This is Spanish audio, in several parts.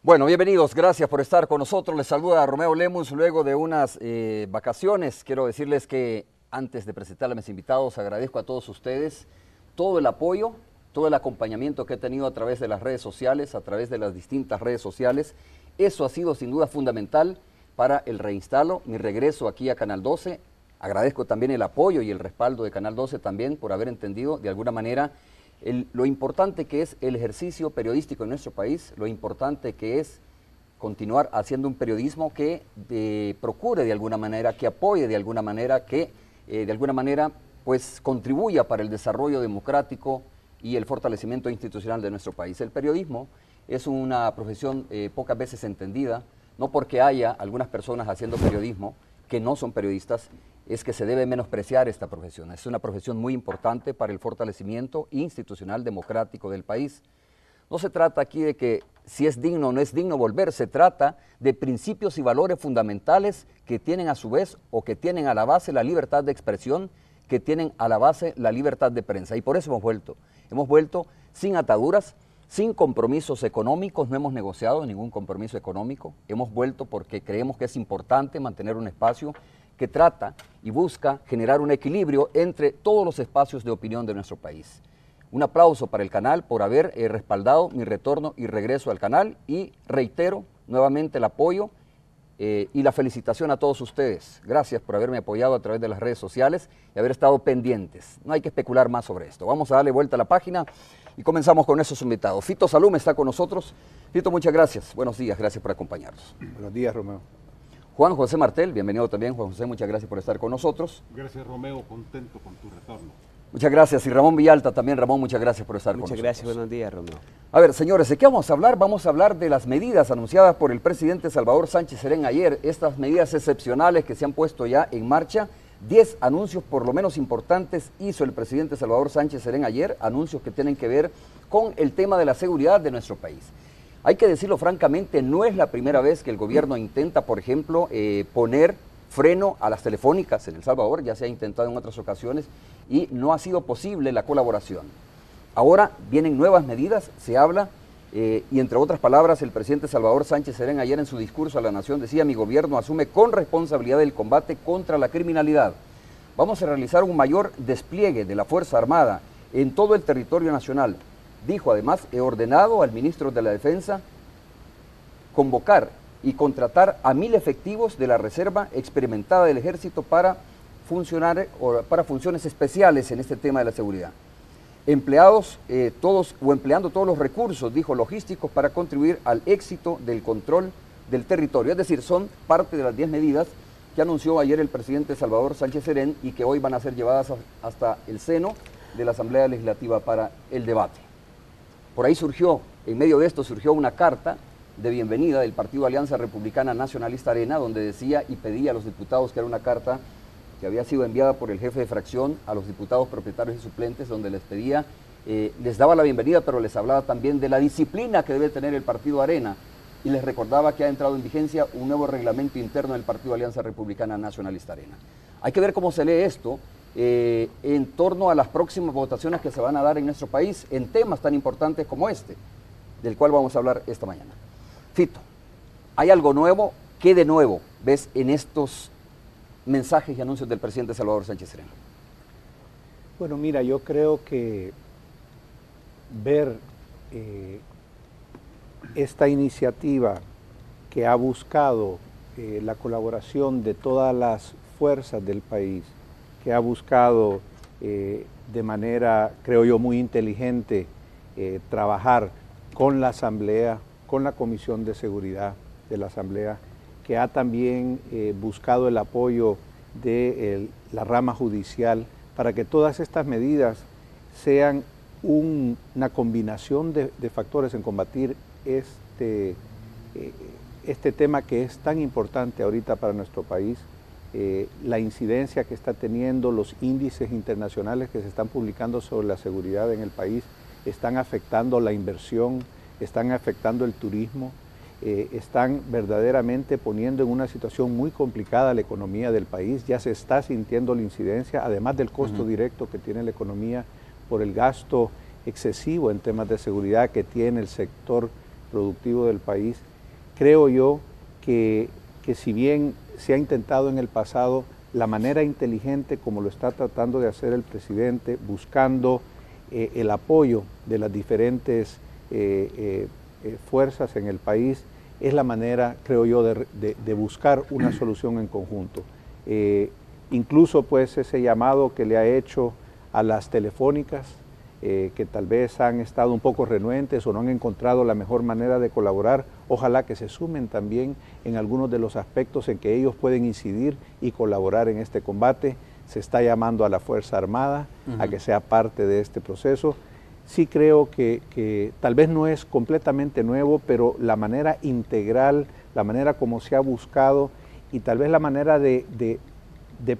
Bueno, bienvenidos, gracias por estar con nosotros. Les saluda Romeo Lemus luego de unas vacaciones. Quiero decirles que antes de presentarles a mis invitados, agradezco a todos ustedes todo el apoyo, todo el acompañamiento que he tenido a través de las redes sociales, a través de las distintas redes sociales. Eso ha sido sin duda fundamental para el reinstalo, mi regreso aquí a Canal 12. Agradezco también el apoyo y el respaldo de Canal 12 también por haber entendido de alguna manera lo importante que es el ejercicio periodístico en nuestro país, lo importante que es continuar haciendo un periodismo que procure de alguna manera, que apoye de alguna manera, que de alguna manera pues contribuya para el desarrollo democrático y el fortalecimiento institucional de nuestro país. El periodismo es una profesión pocas veces entendida, no porque haya algunas personas haciendo periodismo que no son periodistas, es que se debe menospreciar esta profesión. Es una profesión muy importante para el fortalecimiento institucional democrático del país. No se trata aquí de que si es digno o no es digno volver, se trata de principios y valores fundamentales que tienen a su vez o que tienen a la base la libertad de expresión, que tienen a la base la libertad de prensa. Y por eso hemos vuelto sin ataduras, sin compromisos económicos, no hemos negociado ningún compromiso económico, hemos vuelto porque creemos que es importante mantener un espacio que trata y busca generar un equilibrio entre todos los espacios de opinión de nuestro país. Un aplauso para el canal por haber respaldado mi retorno y regreso al canal y reitero nuevamente el apoyo y la felicitación a todos ustedes. Gracias por haberme apoyado a través de las redes sociales y haber estado pendientes. No hay que especular más sobre esto. Vamos a darle vuelta a la página y comenzamos con nuestros invitados. Fito Salum está con nosotros. Fito, muchas gracias. Buenos días, gracias por acompañarnos. Buenos días, Romeo. Juan José Martel, bienvenido también. Juan José, muchas gracias por estar con nosotros. Gracias, Romeo, contento con tu retorno. Muchas gracias. Y Ramón Villalta también. Ramón, muchas gracias por estar con nosotros. Muchas gracias, buenos días, Romeo. A ver, señores, ¿de qué vamos a hablar? Vamos a hablar de las medidas anunciadas por el presidente Salvador Sánchez Serén ayer, estas medidas excepcionales que se han puesto ya en marcha. 10 anuncios por lo menos importantes hizo el presidente Salvador Sánchez Serén ayer, anuncios que tienen que ver con el tema de la seguridad de nuestro país. Hay que decirlo francamente, no es la primera vez que el gobierno intenta, por ejemplo, poner freno a las telefónicas en El Salvador, ya se ha intentado en otras ocasiones y no ha sido posible la colaboración. Ahora vienen nuevas medidas, se habla, y entre otras palabras, el presidente Salvador Sánchez Serén ayer en su discurso a la Nación decía: mi gobierno asume con responsabilidad el combate contra la criminalidad. Vamos a realizar un mayor despliegue de la Fuerza Armada en todo el territorio nacional. Dijo además, he ordenado al ministro de la Defensa convocar y contratar a 1000 efectivos de la Reserva experimentada del Ejército para funciones especiales en este tema de la seguridad. Empleando todos los recursos, dijo, logísticos para contribuir al éxito del control del territorio. Es decir, son parte de las 10 medidas que anunció ayer el presidente Salvador Sánchez Serén y que hoy van a ser llevadas hasta el seno de la Asamblea Legislativa para el debate. Por ahí surgió, en medio de esto surgió una carta de bienvenida del Partido Alianza Republicana Nacionalista Arena, donde decía y pedía a los diputados, que era una carta que había sido enviada por el jefe de fracción a los diputados propietarios y suplentes, donde les pedía, les daba la bienvenida, pero les hablaba también de la disciplina que debe tener el Partido Arena, y les recordaba que ha entrado en vigencia un nuevo reglamento interno del Partido Alianza Republicana Nacionalista Arena. Hay que ver cómo se lee esto en torno a las próximas votaciones que se van a dar en nuestro país en temas tan importantes como este, del cual vamos a hablar esta mañana. Fito, ¿hay algo nuevo? ¿Qué de nuevo ves en estos mensajes y anuncios del presidente Salvador Sánchez Serén? Bueno, mira, yo creo que ver esta iniciativa que ha buscado la colaboración de todas las fuerzas del país, que ha buscado de manera, creo yo, muy inteligente trabajar con la Asamblea, con la Comisión de Seguridad de la Asamblea, que ha también buscado el apoyo de la rama judicial para que todas estas medidas sean una combinación de factores en combatir este tema que es tan importante ahorita para nuestro país. La incidencia que está teniendo, los índices internacionales que se están publicando sobre la seguridad en el país están afectando la inversión, están afectando el turismo, están verdaderamente poniendo en una situación muy complicada la economía del país. Ya se está sintiendo la incidencia, además del costo directo que tiene la economía por el gasto excesivo en temas de seguridad que tiene el sector productivo del país. creo yo que si bien se ha intentado en el pasado, la manera inteligente como lo está tratando de hacer el presidente, buscando el apoyo de las diferentes fuerzas en el país, es la manera, creo yo, de buscar una solución en conjunto. Incluso pues ese llamado que le ha hecho a las telefónicas, que tal vez han estado un poco renuentes o no han encontrado la mejor manera de colaborar, ojalá que se sumen también en algunos de los aspectos en que ellos pueden incidir y colaborar en este combate. Se está llamando a la Fuerza Armada a que sea parte de este proceso. Sí creo que tal vez no es completamente nuevo, pero la manera integral, la manera como se ha buscado y tal vez la manera de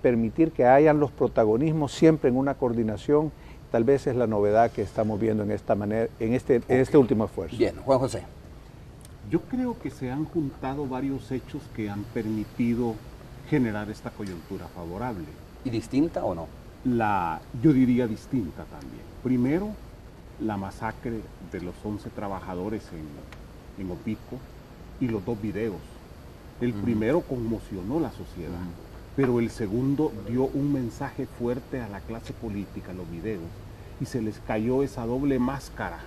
permitir que hayan los protagonismos siempre en una coordinación, tal vez es la novedad que estamos viendo en esta manera, en este último esfuerzo. Bien, Juan José. Yo creo que se han juntado varios hechos que han permitido generar esta coyuntura favorable. ¿Y distinta o no? Yo diría distinta también. Primero, la masacre de los 11 trabajadores en Opico y los 2 videos. El primero conmocionó la sociedad, pero el segundo dio un mensaje fuerte a la clase política, los videos, y se les cayó esa doble máscara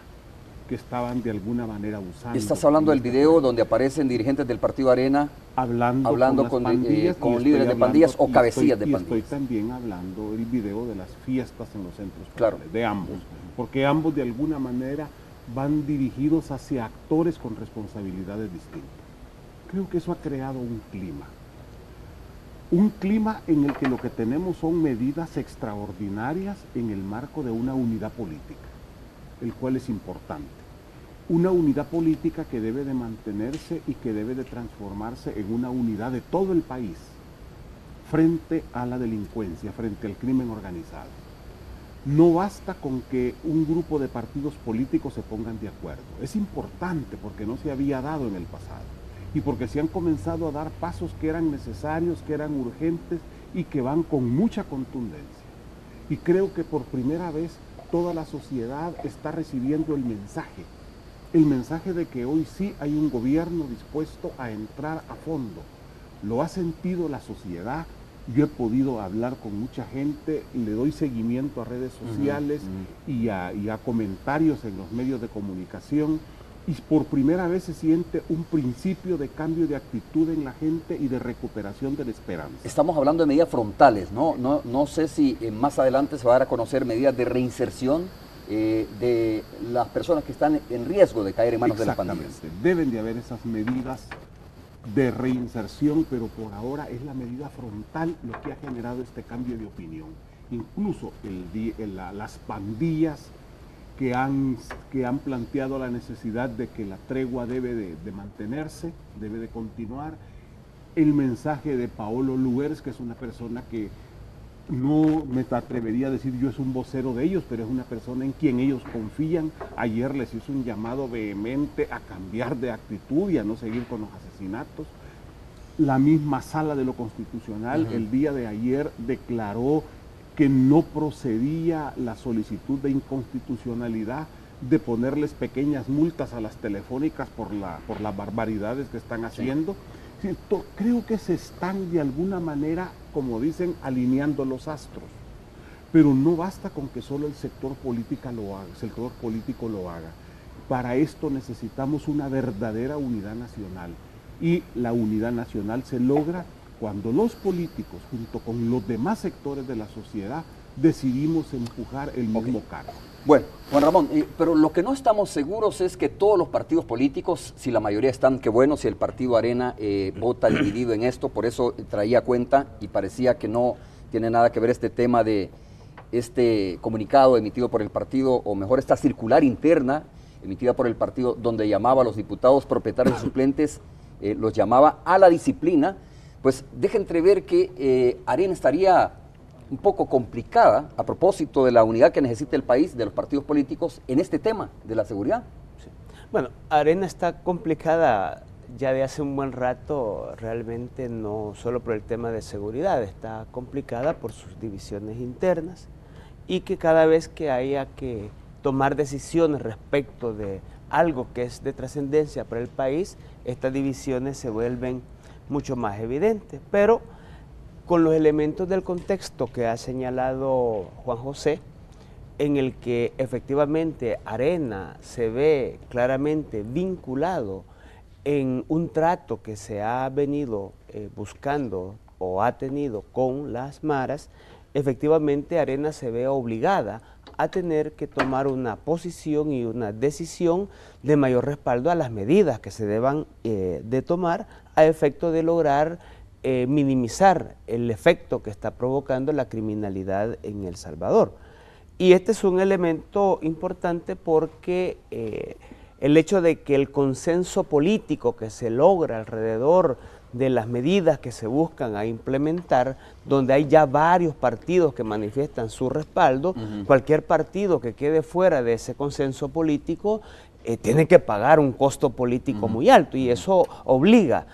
que estaban de alguna manera usando. ¿Estás hablando del video donde aparecen dirigentes del Partido Arena hablando con líderes de pandillas o cabecillas de pandillas? Estoy también hablando del video de las fiestas en los centros claro. de ambos, porque ambos de alguna manera van dirigidos hacia actores con responsabilidades distintas. Creo que eso ha creado un clima en el que lo que tenemos son medidas extraordinarias en el marco de una unidad política, el cual es importante. Una unidad política que debe de mantenerse y que debe de transformarse en una unidad de todo el país frente a la delincuencia, frente al crimen organizado. No basta con que un grupo de partidos políticos se pongan de acuerdo. Es importante porque no se había dado en el pasado y porque se han comenzado a dar pasos que eran necesarios, que eran urgentes y que van con mucha contundencia. Y creo que por primera vez toda la sociedad está recibiendo el mensaje de que hoy sí hay un gobierno dispuesto a entrar a fondo. Lo ha sentido la sociedad. Yo he podido hablar con mucha gente, le doy seguimiento a redes sociales y a comentarios en los medios de comunicación, y por primera vez se siente un principio de cambio de actitud en la gente y de recuperación de la esperanza. Estamos hablando de medidas frontales, ¿no? No sé si más adelante se va a dar a conocer medidas de reinserción de las personas que están en riesgo de caer en manos de las pandillas. Deben de haber esas medidas de reinserción, pero por ahora es la medida frontal lo que ha generado este cambio de opinión. Incluso las pandillas que han planteado la necesidad de que la tregua debe de mantenerse, debe de continuar. El mensaje de Paolo Luers, que es una persona que no me atrevería a decir yo es un vocero de ellos, pero es una persona en quien ellos confían. Ayer les hizo un llamado vehemente a cambiar de actitud y a no seguir con los asesinatos. La misma Sala de lo Constitucional el día de ayer declaró que no procedía la solicitud de inconstitucionalidad de ponerles pequeñas multas a las telefónicas por las barbaridades que están haciendo. Sí. Creo que se están de alguna manera, como dicen, alineando los astros. Pero no basta con que solo el sector político lo haga. Para esto necesitamos una verdadera unidad nacional. Y la unidad nacional se logra cuando los políticos, junto con los demás sectores de la sociedad, decidimos empujar el mismo carro. Bueno, Juan Ramón, pero lo que no estamos seguros es que todos los partidos políticos, si la mayoría están, qué bueno, si el partido Arena vota dividido en esto, por eso traía cuenta y parecía que no tiene nada que ver este tema de este comunicado emitido por el partido, o mejor esta circular interna emitida por el partido, donde llamaba a los diputados propietarios y suplentes, los llamaba a la disciplina, pues deja entrever que Arena estaría un poco complicada a propósito de la unidad que necesita el país, de los partidos políticos, en este tema de la seguridad. Sí. Bueno, Arena está complicada ya de hace un buen rato, realmente no solo por el tema de seguridad, está complicada por sus divisiones internas y que cada vez que haya que tomar decisiones respecto de algo que es de trascendencia para el país, estas divisiones se vuelven mucho más evidentes. Pero con los elementos del contexto que ha señalado Juan José, en el que efectivamente Arena se ve claramente vinculado en un trato que se ha venido buscando o ha tenido con las maras, efectivamente Arena se ve obligada a tener que tomar una posición y una decisión de mayor respaldo a las medidas que se deban de tomar a efecto de lograr minimizar el efecto que está provocando la criminalidad en El Salvador. Y este es un elemento importante porque el hecho de que el consenso político que se logra alrededor de las medidas que se buscan a implementar, donde hay ya varios partidos que manifiestan su respaldo, cualquier partido que quede fuera de ese consenso político tiene que pagar un costo político muy alto, y eso obliga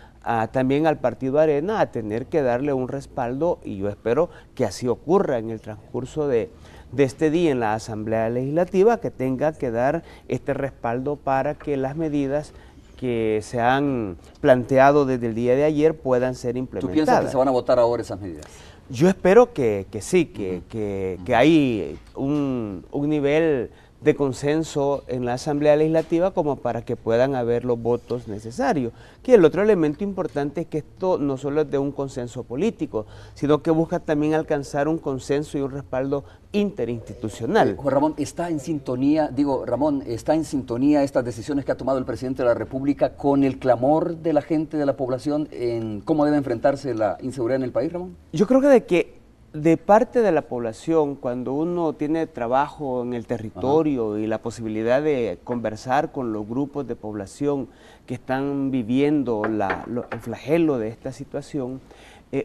también al Partido Arena a tener que darle un respaldo, y yo espero que así ocurra en el transcurso de este día en la Asamblea Legislativa, que tenga que dar este respaldo para que las medidas que se han planteado desde el día de ayer puedan ser implementadas. ¿Tú piensas que se van a votar ahora esas medidas? Yo espero que sí, que hay un nivel de consenso en la Asamblea Legislativa como para que puedan haber los votos necesarios. Que el otro elemento importante es que esto no solo es de un consenso político, sino que busca también alcanzar un consenso y un respaldo interinstitucional. Juan Ramón, ¿está en sintonía, está en sintonía estas decisiones que ha tomado el presidente de la República con el clamor de la gente, de la población, en cómo debe enfrentarse la inseguridad en el país, Ramón? Yo creo que de parte de la población, cuando uno tiene trabajo en el territorio y la posibilidad de conversar con los grupos de población que están viviendo el flagelo de esta situación,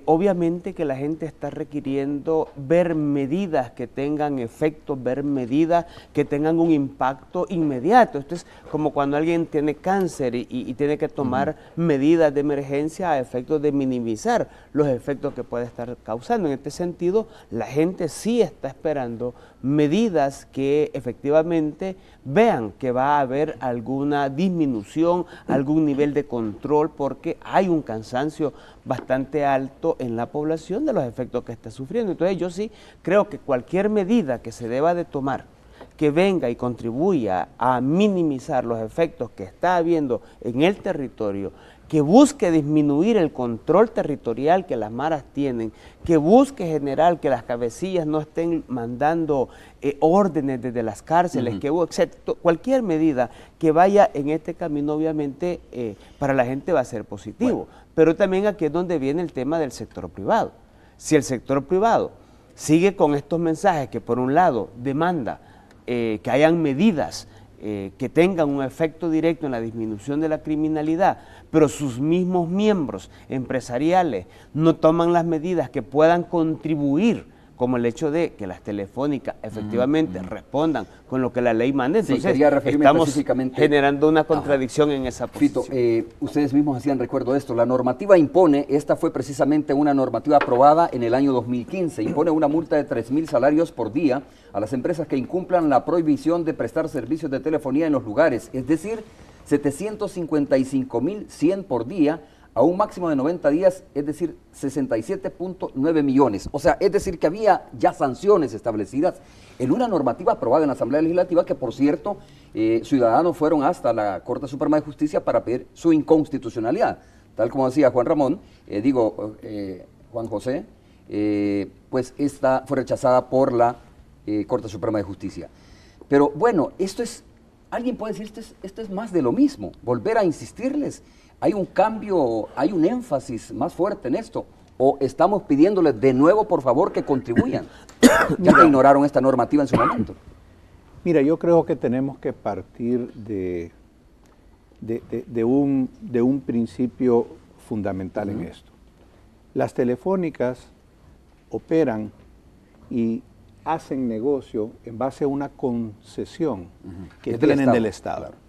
obviamente que la gente está requiriendo ver medidas que tengan efecto, ver medidas que tengan un impacto inmediato. Esto es como cuando alguien tiene cáncer y tiene que tomar medidas de emergencia a efecto de minimizar los efectos que puede estar causando. En este sentido, la gente sí está esperando medidas que efectivamente vean que va a haber alguna disminución, algún nivel de control, porque hay un cansancio bastante alto en la población de los efectos que está sufriendo. Entonces yo sí creo que cualquier medida que se deba de tomar, que venga y contribuya a minimizar los efectos que está habiendo en el territorio, que busque disminuir el control territorial que las maras tienen, que busque generar que las cabecillas no estén mandando órdenes desde las cárceles, que cualquier medida que vaya en este camino, obviamente, para la gente va a ser positivo. Bueno. Pero también aquí es donde viene el tema del sector privado. Si el sector privado sigue con estos mensajes que por un lado demanda que hayan medidas que tengan un efecto directo en la disminución de la criminalidad, pero sus mismos miembros empresariales no toman las medidas que puedan contribuir, como el hecho de que las telefónicas efectivamente respondan con lo que la ley manda. Entonces, estamos generando una contradicción en esa posición. Fito, ustedes mismos hacían recuerdo de esto. La normativa impone, esta fue precisamente una normativa aprobada en el año 2015, impone una multa de 3.000 salarios por día a las empresas que incumplan la prohibición de prestar servicios de telefonía en los lugares, es decir, 755.100 por día, a un máximo de 90 días, es decir, 67.9 millones. O sea, es decir, que había ya sanciones establecidas en una normativa aprobada en la Asamblea Legislativa que, por cierto, ciudadanos fueron hasta la Corte Suprema de Justicia para pedir su inconstitucionalidad. Tal como decía Juan Ramón, Juan José, pues esta fue rechazada por la Corte Suprema de Justicia. Pero bueno, alguien puede decir, esto es más de lo mismo, volver a insistirles. ¿Hay un cambio, hay un énfasis más fuerte en esto? ¿O estamos pidiéndoles de nuevo, por favor, que contribuyan? Ya que ignoraron esta normativa en su momento. Mira, yo creo que tenemos que partir de un principio fundamental en esto. Las telefónicas operan y hacen negocio en base a una concesión que tienen del Estado. Claro.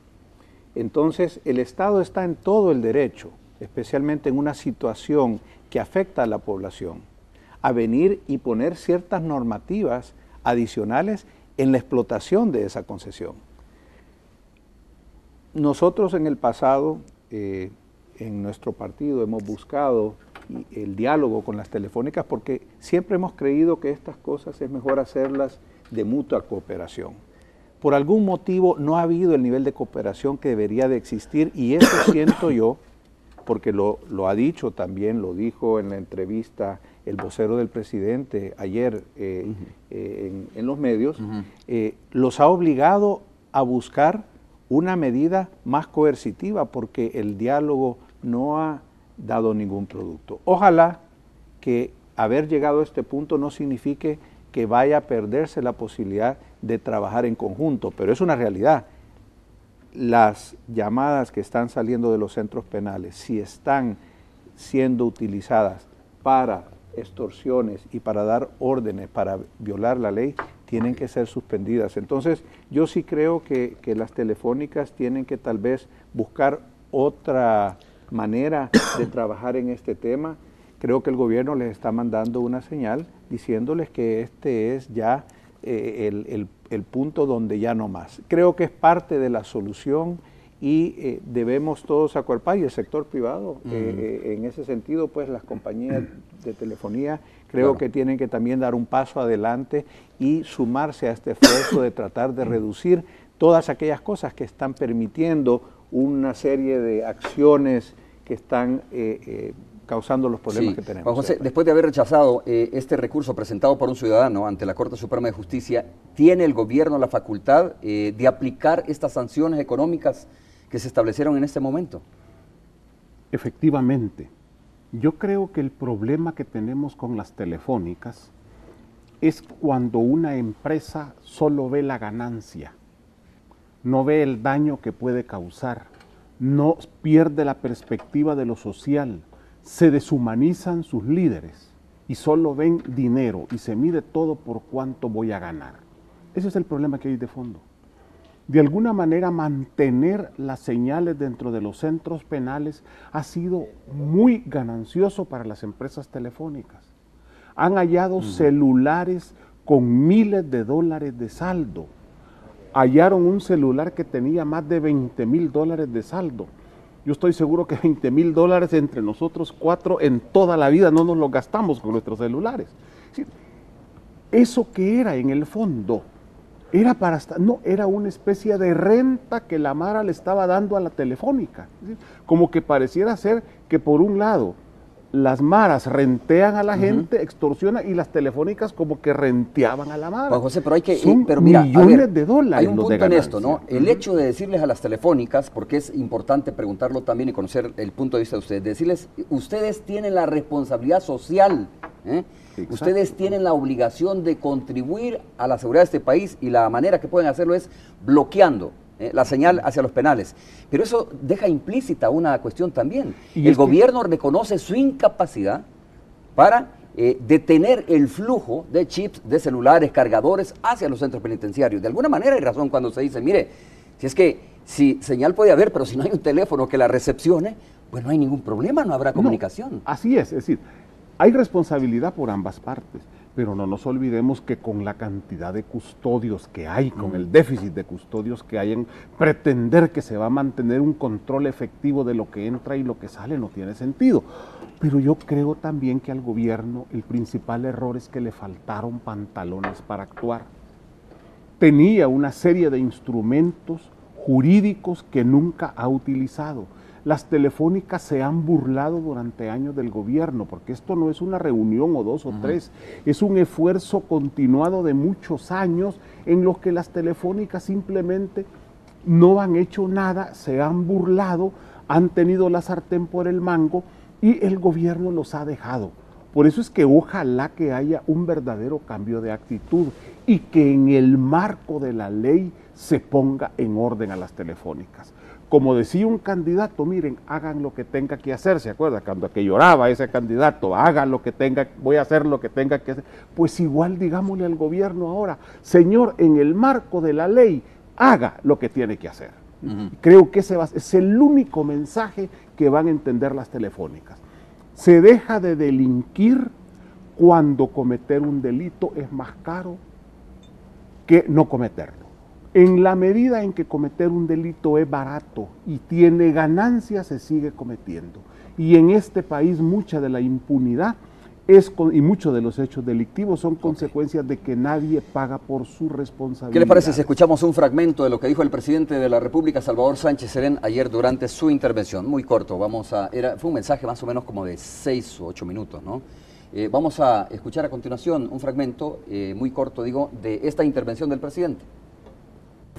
Entonces, el Estado está en todo el derecho, especialmente en una situación que afecta a la población, a venir y poner ciertas normativas adicionales en la explotación de esa concesión. nosotros en el pasado, en nuestro partido, hemos buscado el diálogo con las telefónicas porque siempre hemos creído que estas cosas es mejor hacerlas de mutua cooperación. Por algún motivo no ha habido el nivel de cooperación que debería de existir y eso siento yo, porque lo ha dicho también, lo dijo en la entrevista el vocero del presidente ayer en los medios, los ha obligado a buscar una medida más coercitiva porque el diálogo no ha dado ningún producto. Ojalá que haber llegado a este punto no signifique que vaya a perderse la posibilidad de trabajar en conjunto, pero es una realidad. Las llamadas que están saliendo de los centros penales, si están siendo utilizadas para extorsiones y para dar órdenes, para violar la ley, tienen que ser suspendidas. Entonces, yo sí creo que las telefónicas tienen que tal vez buscar otra manera de trabajar en este tema. Creo que el gobierno les está mandando una señal diciéndoles que este es ya el punto donde ya no más. Creo que es parte de la solución y debemos todos acuerpar, y el sector privado, en ese sentido, pues las compañías de telefonía creo que tienen que también dar un paso adelante y sumarse a este esfuerzo de tratar de reducir todas aquellas cosas que están permitiendo una serie de acciones que están causando los problemas que tenemos. Juan José, después de haber rechazado este recurso presentado por un ciudadano ante la Corte Suprema de Justicia, ¿tiene el gobierno la facultad de aplicar estas sanciones económicas que se establecieron en este momento? Efectivamente. Yo creo que el problema que tenemos con las telefónicas es cuando una empresa solo ve la ganancia, no ve el daño que puede causar, no pierde la perspectiva de lo social, se deshumanizan sus líderes y solo ven dinero y se mide todo por cuánto voy a ganar. Ese es el problema que hay de fondo. De alguna manera mantener las señales dentro de los centros penales ha sido muy ganancioso para las empresas telefónicas. Han hallado celulares con miles de dólares de saldo. Hallaron un celular que tenía más de $20,000 de saldo. Yo estoy seguro que $20,000 entre nosotros 4 en toda la vida no nos lo gastamos con nuestros celulares. Eso que era en el fondo, era era una especie de renta que la Mara le estaba dando a la telefónica. Como que pareciera ser que por un lado las maras rentean a la gente, extorsionan, y las telefónicas como que renteaban a la mara. Juan José, pero hay que... Son pero mira, millones de dólares. Hay un punto en esto, ¿no? El hecho de decirles a las telefónicas, porque es importante preguntarlo también y conocer el punto de vista de ustedes, decirles, ustedes tienen la responsabilidad social, ustedes tienen la obligación de contribuir a la seguridad de este país, y la manera que pueden hacerlo es bloqueando la señal hacia los penales. Pero eso deja implícita una cuestión también. El gobierno reconoce su incapacidad para detener el flujo de chips, de celulares, cargadores hacia los centros penitenciarios. De alguna manera hay razón cuando se dice, mire, si señal puede haber, pero si no hay un teléfono que la recepcione, pues no hay ningún problema, no habrá comunicación. No, así es decir, hay responsabilidad por ambas partes. Pero no nos olvidemos que con la cantidad de custodios que hay, con el déficit de custodios que hay, pretender que se va a mantener un control efectivo de lo que entra y lo que sale no tiene sentido. Pero yo creo también que al gobierno el principal error es que le faltaron pantalones para actuar. Tenía una serie de instrumentos jurídicos que nunca ha utilizado. Las telefónicas se han burlado durante años del gobierno, porque esto no es una reunión o dos o tres, es un esfuerzo continuado de muchos años en los que las telefónicas simplemente no han hecho nada, se han burlado, han tenido la sartén por el mango y el gobierno los ha dejado. Por eso es que ojalá que haya un verdadero cambio de actitud y que en el marco de la ley se ponga en orden a las telefónicas. Como decía un candidato, miren, hagan lo que tenga que hacer, ¿se acuerda? Cuando que lloraba ese candidato, hagan lo que tenga, voy a hacer lo que tenga que hacer. Pues igual digámosle al gobierno ahora, señor, en el marco de la ley, haga lo que tiene que hacer. Creo que ese es el único mensaje que van a entender las telefónicas. Se deja de delinquir cuando cometer un delito es más caro que no cometerlo. En la medida en que cometer un delito es barato y tiene ganancias, se sigue cometiendo. Y en este país mucha de la impunidad y muchos de los hechos delictivos son consecuencias de que nadie paga por su responsabilidad. ¿Qué le parece si escuchamos un fragmento de lo que dijo el presidente de la República, Salvador Sánchez Serén, ayer durante su intervención? Muy corto, fue un mensaje más o menos como de 6 o 8 minutos, ¿no? Vamos a escuchar a continuación un fragmento muy corto, de esta intervención del presidente.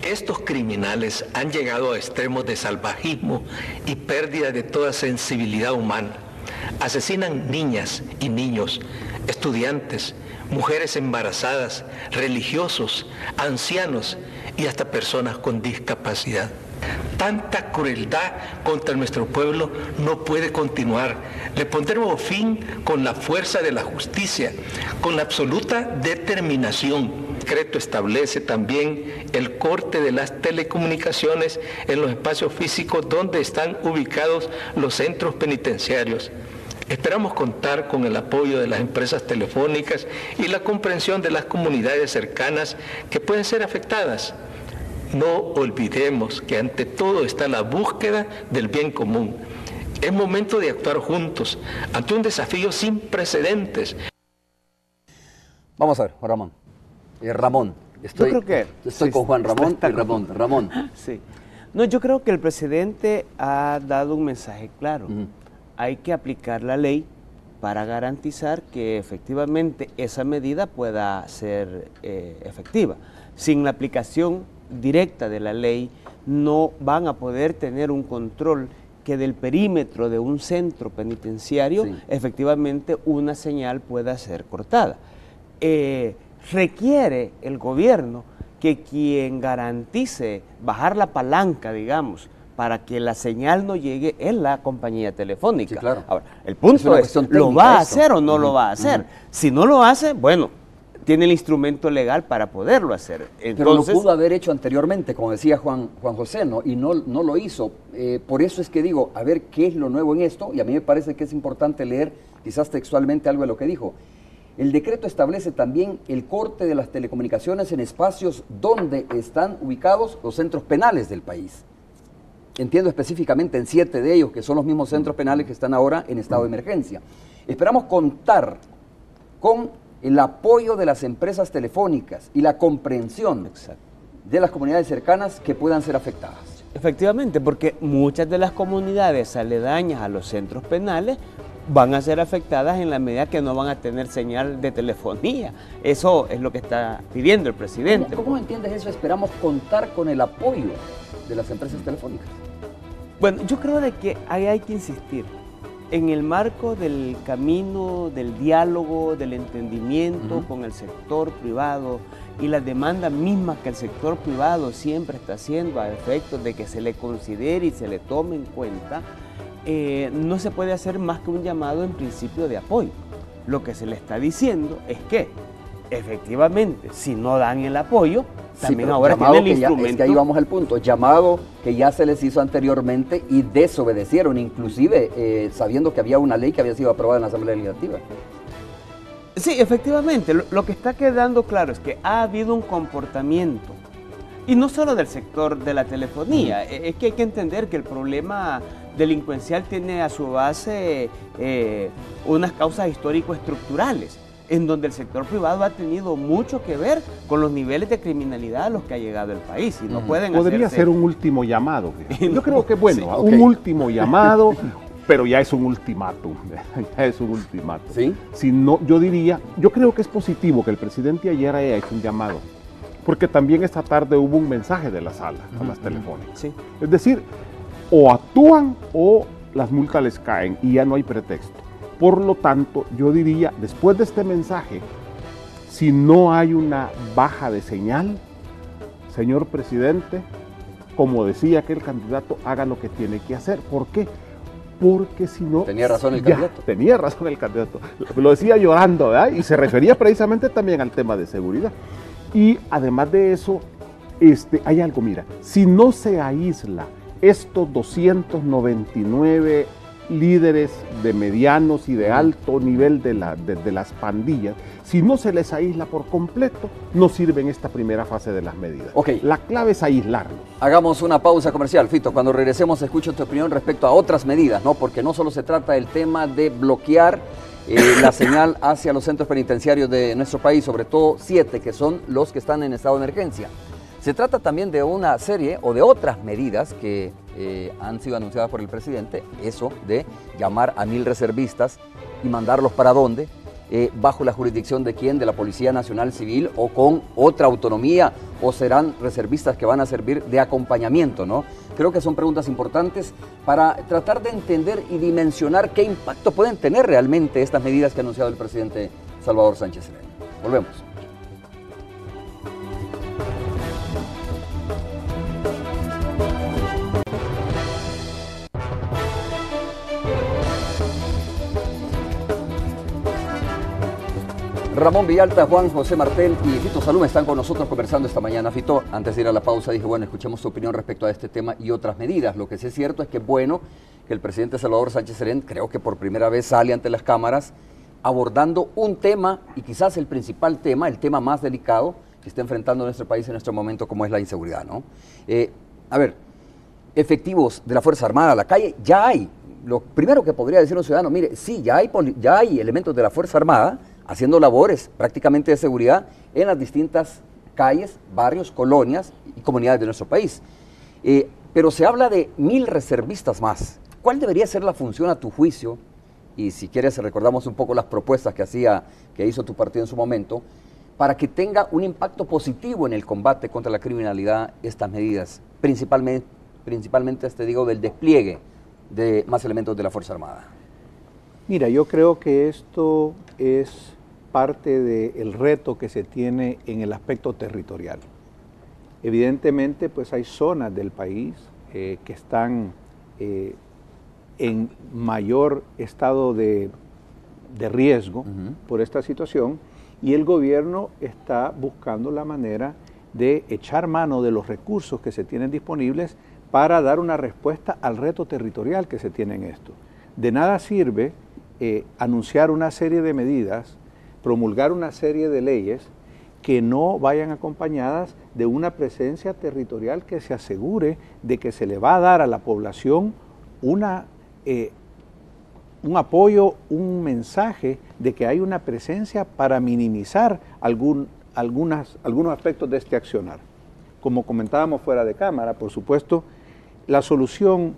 Estos criminales han llegado a extremos de salvajismo y pérdida de toda sensibilidad humana. Asesinan niñas y niños, estudiantes, mujeres embarazadas, religiosos, ancianos y hasta personas con discapacidad. Tanta crueldad contra nuestro pueblo no puede continuar. Le pondremos fin con la fuerza de la justicia, con la absoluta determinación. El decreto establece también el corte de las telecomunicaciones en los espacios físicos donde están ubicados los centros penitenciarios. Esperamos contar con el apoyo de las empresas telefónicas y la comprensión de las comunidades cercanas que pueden ser afectadas. No olvidemos que ante todo está la búsqueda del bien común. Es momento de actuar juntos ante un desafío sin precedentes. Vamos a ver, Ramón. Estoy con Juan Ramón y Ramón. Sí. No, yo creo que el presidente ha dado un mensaje claro. Hay que aplicar la ley para garantizar que efectivamente esa medida pueda ser efectiva. Sin la aplicación directa de la ley no van a poder tener un control que del perímetro de un centro penitenciario efectivamente una señal pueda ser cortada. Requiere el gobierno que quien garantice bajar la palanca, digamos, para que la señal no llegue es la compañía telefónica. Sí, claro. Ahora, el punto es, ¿lo va a hacer o no lo va a hacer? Si no lo hace, bueno, tiene el instrumento legal para poderlo hacer. Entonces, pero lo pudo haber hecho anteriormente, como decía Juan José, ¿no? Y no lo hizo. Por eso es que digo, a ver qué es lo nuevo en esto, y a mí me parece que es importante leer quizás textualmente algo de lo que dijo. El decreto establece también el corte de las telecomunicaciones en espacios donde están ubicados los centros penales del país. Entiendo específicamente en 7 de ellos, que son los mismos centros penales que están ahora en estado de emergencia. Esperamos contar con el apoyo de las empresas telefónicas y la comprensión de las comunidades cercanas que puedan ser afectadas. Efectivamente, porque muchas de las comunidades aledañas a los centros penales van a ser afectadas en la medida que no van a tener señal de telefonía. Eso es lo que está pidiendo el presidente. ¿Cómo entiendes eso? Esperamos contar con el apoyo de las empresas telefónicas. Bueno, yo creo de que ahí hay que insistir. En el marco del camino, del diálogo, del entendimiento con el sector privado y las demandas mismas que el sector privado siempre está haciendo a efectos de que se le considere y se le tome en cuenta, no se puede hacer más que un llamado en principio de apoyo. Lo que se le está diciendo es que, efectivamente, si no dan el apoyo, también ahora tienen el instrumento. Es que ahí vamos al punto, llamado que ya se les hizo anteriormente y desobedecieron, inclusive sabiendo que había una ley que había sido aprobada en la Asamblea Legislativa. Sí, efectivamente, lo que está quedando claro es que ha habido un comportamiento, y no solo del sector de la telefonía, es que hay que entender que el problema delincuencial tiene a su base unas causas histórico-estructurales, en donde el sector privado ha tenido mucho que ver con los niveles de criminalidad a los que ha llegado el país. Y no pueden Podría ser un último llamado. Yo creo que, bueno, un último llamado, pero ya es un ultimátum. Ya es un ultimátum. ¿Sí? Si no, yo creo que es positivo que el presidente ayer haya hecho un llamado, porque también esta tarde hubo un mensaje de la sala a las telefónicas. Sí. Es decir, o actúan o las multas les caen y ya no hay pretexto. Por lo tanto, yo diría, después de este mensaje, si no hay una baja de señal, señor presidente, como decía aquel candidato, haga lo que tiene que hacer. ¿Por qué? Porque si no... Tenía razón el candidato. Tenía razón el candidato. Lo decía llorando, ¿verdad? Y se refería precisamente también al tema de seguridad. Y además de eso, hay algo, mira, si no se aísla estos 299 líderes de medianos y de alto nivel de las pandillas, si no se les aísla por completo, no sirve en esta primera fase de las medidas. Okay. La clave es aislarlos. Hagamos una pausa comercial. Fito, cuando regresemos escucho tu opinión respecto a otras medidas, ¿no? Porque no solo se trata del tema de bloquear la señal hacia los centros penitenciarios de nuestro país, sobre todo 7, que son los que están en estado de emergencia. Se trata también de una serie o de otras medidas que han sido anunciadas por el presidente, eso de llamar a 1000 reservistas y mandarlos para dónde, bajo la jurisdicción de quién, de la Policía Nacional Civil o con otra autonomía, o serán reservistas que van a servir de acompañamiento, ¿no? Creo que son preguntas importantes para tratar de entender y dimensionar qué impacto pueden tener realmente estas medidas que ha anunciado el presidente Salvador Sánchez Serén. Volvemos. Ramón Villalta, Juan José Martel y Fito Salum están con nosotros conversando esta mañana. Fito, antes de ir a la pausa dije, bueno, escuchemos tu opinión respecto a este tema y otras medidas. Lo que sí es cierto es que es bueno que el presidente Salvador Sánchez Serén, creo que por primera vez sale ante las cámaras abordando un tema y quizás el principal tema, el tema más delicado que está enfrentando nuestro país en este momento, como es la inseguridad, ¿no? A ver, efectivos de la Fuerza Armada a la calle, ya hay. Lo primero que podría decir un ciudadano, mire, sí, ya hay elementos de la Fuerza Armada haciendo labores prácticamente de seguridad en las distintas calles, barrios, colonias y comunidades de nuestro país. Pero se habla de 1000 reservistas más. ¿Cuál debería ser la función a tu juicio? Y si quieres recordamos un poco las propuestas que hizo tu partido en su momento, para que tenga un impacto positivo en el combate contra la criminalidad estas medidas, principalmente te digo, del despliegue de más elementos de la Fuerza Armada. Mira, yo creo que esto es parte del reto que se tiene en el aspecto territorial. Evidentemente, pues hay zonas del país que están en mayor estado de riesgo por esta situación y el gobierno está buscando la manera de echar mano de los recursos que se tienen disponibles para dar una respuesta al reto territorial que se tiene en esto. De nada sirve anunciar una serie de medidas, promulgar una serie de leyes que no vayan acompañadas de una presencia territorial que se asegure de que se le va a dar a la población un apoyo, un mensaje de que hay una presencia para minimizar algunos aspectos de este accionar. Como comentábamos fuera de cámara, por supuesto, la solución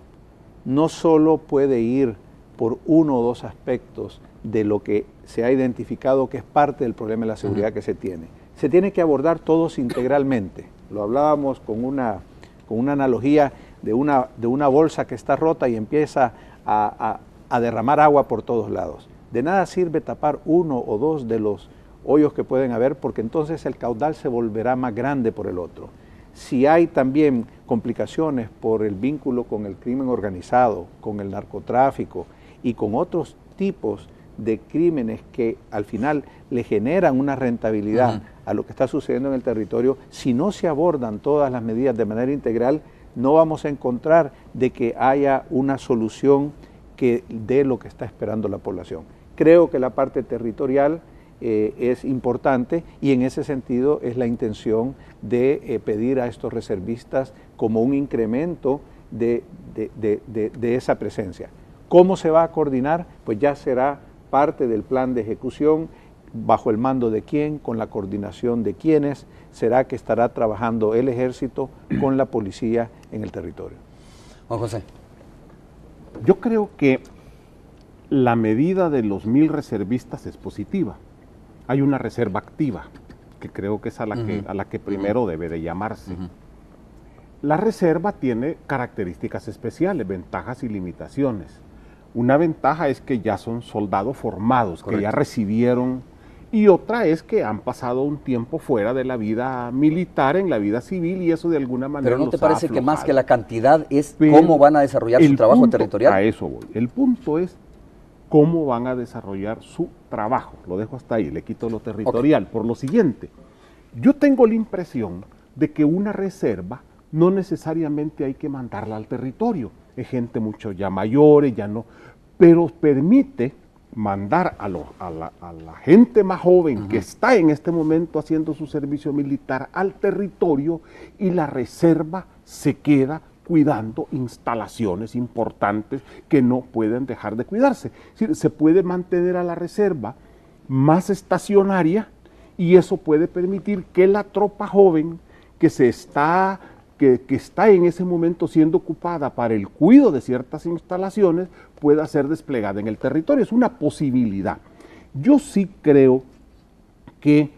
no solo puede ir por uno o dos aspectos de lo que se ha identificado que es parte del problema de la seguridad que se tiene. Se tiene que abordar todos integralmente. Lo hablábamos con una analogía de una bolsa que está rota y empieza a derramar agua por todos lados. De nada sirve tapar uno o dos de los hoyos que pueden haber, porque entonces el caudal se volverá más grande por el otro. Si hay también complicaciones por el vínculo con el crimen organizado, con el narcotráfico y con otros tipos de crímenes que al final le generan una rentabilidad a lo que está sucediendo en el territorio, si no se abordan todas las medidas de manera integral, no vamos a encontrar de que haya una solución que dé lo que está esperando la población. Creo que la parte territorial es importante y en ese sentido es la intención de pedir a estos reservistas como un incremento de esa presencia. ¿Cómo se va a coordinar? Pues ya será parte del plan de ejecución, bajo el mando de quién, con la coordinación de quiénes, será que estará trabajando el ejército con la policía en el territorio. Juan José. Yo creo que la medida de los 1000 reservistas es positiva. Hay una reserva activa, que creo que es a la que primero debe de llamarse. La reserva tiene características especiales, ventajas y limitaciones. Una ventaja es que ya son soldados formados, correcto, que ya recibieron, y otra es que han pasado un tiempo fuera de la vida militar, en la vida civil, y eso de alguna manera. Pero ¿no te parece que más que la cantidad es cómo van a desarrollar su trabajo territorial? A eso voy. El punto es cómo van a desarrollar su trabajo. Lo dejo hasta ahí, le quito lo territorial. Por lo siguiente, yo tengo la impresión de que una reserva no necesariamente hay que mandarla al territorio. Es gente mucho ya mayores, ya no, pero permite mandar a la gente más joven que está en este momento haciendo su servicio militar al territorio, y la reserva se queda cuidando instalaciones importantes que no pueden dejar de cuidarse. Es decir, se puede mantener a la reserva más estacionaria, y eso puede permitir que la tropa joven que está en ese momento siendo ocupada para el cuidado de ciertas instalaciones pueda ser desplegada en el territorio. Es una posibilidad. Yo sí creo que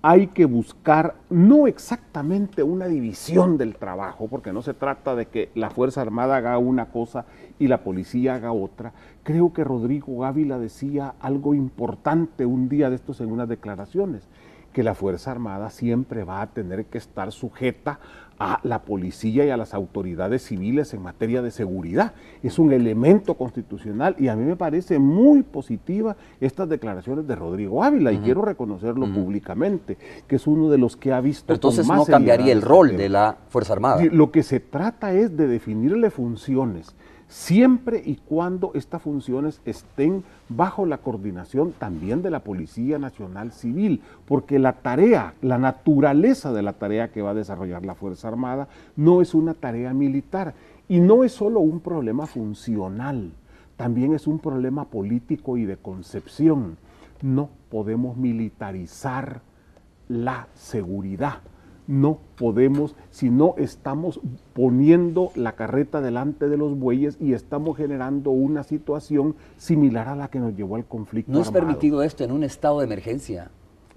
hay que buscar no exactamente una división del trabajo, porque no se trata de que la Fuerza Armada haga una cosa y la policía haga otra. Creo que Rodrigo Ávila decía algo importante un día de estos en unas declaraciones, que la Fuerza Armada siempre va a tener que estar sujeta a la policía y a las autoridades civiles en materia de seguridad. Es un elemento constitucional, y a mí me parece muy positiva estas declaraciones de Rodrigo Ávila, y quiero reconocerlo públicamente, que es uno de los que ha visto. Pero entonces con más no cambiaría el rol tema de la Fuerza Armada. Lo que se trata es de definirle funciones, siempre y cuando estas funciones estén bajo la coordinación también de la Policía Nacional Civil, porque la tarea, la naturaleza de la tarea que va a desarrollar la Fuerza Armada no es una tarea militar, y no es solo un problema funcional, también es un problema político y de concepción. No podemos militarizar la seguridad. No podemos, si no estamos poniendo la carreta delante de los bueyes y estamos generando una situación similar a la que nos llevó al conflicto ¿No es armado. permitido esto en un estado de emergencia?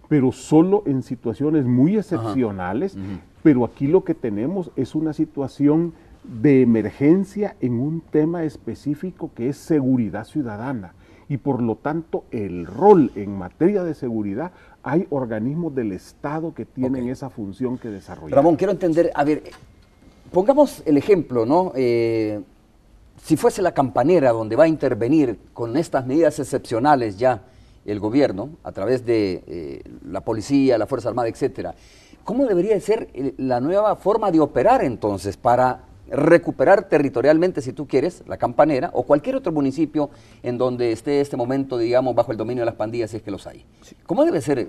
Pero solo en situaciones muy excepcionales. Pero aquí lo que tenemos es una situación de emergencia en un tema específico que es seguridad ciudadana. Y por lo tanto el rol en materia de seguridad, hay organismos del Estado que tienen esa función que desarrollar. Ramón, quiero entender, a ver, pongamos el ejemplo, ¿no? Si fuese la Campanera donde va a intervenir con estas medidas excepcionales ya el gobierno, a través de la policía, la Fuerza Armada, etcétera, ¿cómo debería de ser la nueva forma de operar entonces para recuperar territorialmente, si tú quieres, la Campanera o cualquier otro municipio en donde esté este momento, digamos, bajo el dominio de las pandillas, si es que los hay? ¿Cómo debe ser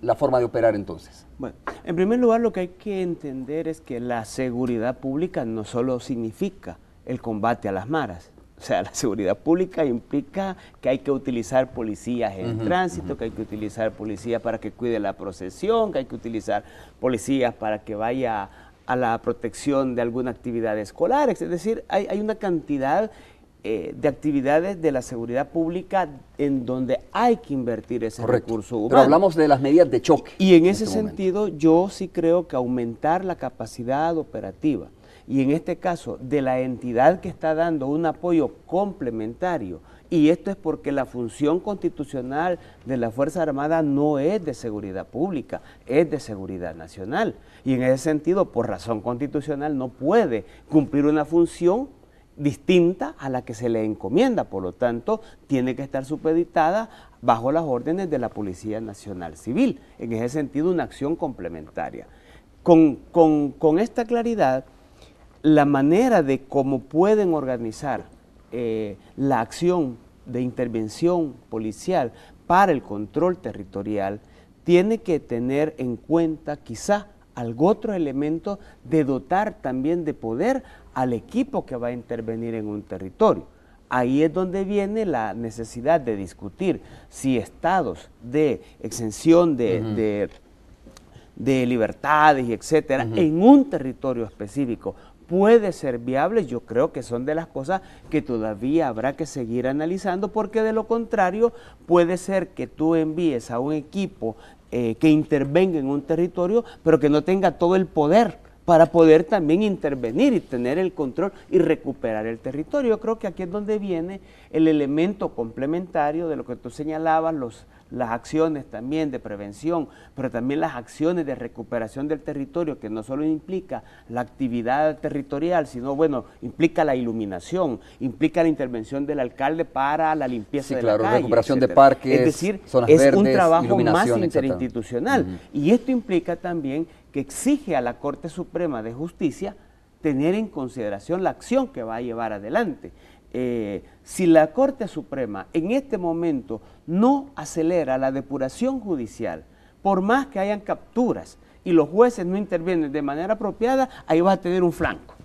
la forma de operar entonces? Bueno, en primer lugar, lo que hay que entender es que la seguridad pública no solo significa el combate a las maras. O sea, la seguridad pública implica que hay que utilizar policías en tránsito, que hay que utilizar policías para que cuide la procesión, que hay que utilizar policías para que vaya a la protección de alguna actividad escolar. Es decir, hay una cantidad de actividades de la seguridad pública en donde hay que invertir ese recurso humano. Pero hablamos de las medidas de choque. Y en ese sentido, yo sí creo que aumentar la capacidad operativa, y en este caso de la entidad que está dando un apoyo complementario, y esto es porque la función constitucional de la Fuerza Armada no es de seguridad pública, es de seguridad nacional, y en ese sentido, por razón constitucional, no puede cumplir una función distinta a la que se le encomienda. Por lo tanto, tiene que estar supeditada bajo las órdenes de la Policía Nacional Civil. En ese sentido, una acción complementaria. Con esta claridad, la manera de cómo pueden organizar la acción de intervención policial para el control territorial tiene que tener en cuenta quizá algún otro elemento de dotar también de poder al equipo que va a intervenir en un territorio. Ahí es donde viene la necesidad de discutir si estados de exención de libertades y etcétera en un territorio específico puede ser viable. Yo creo que son de las cosas que todavía habrá que seguir analizando, porque de lo contrario puede ser que tú envíes a un equipo que intervenga en un territorio, pero que no tenga todo el poder para poder también intervenir y tener el control y recuperar el territorio. Yo creo que aquí es donde viene el elemento complementario de lo que tú señalabas, las acciones también de prevención, pero también las acciones de recuperación del territorio, que no solo implica la actividad territorial, sino, bueno, implica la iluminación, implica la intervención del alcalde para la limpieza de la calle, recuperación etcétera. de parques, es decir, zonas es verdes, un trabajo más iluminación, interinstitucional. Y esto implica también que exige a la Corte Suprema de Justicia tener en consideración la acción que va a llevar adelante. si la Corte Suprema en este momento no acelera la depuración judicial, por más que hayan capturas y los jueces no intervienen de manera apropiada, ahí vas a tener un flanco.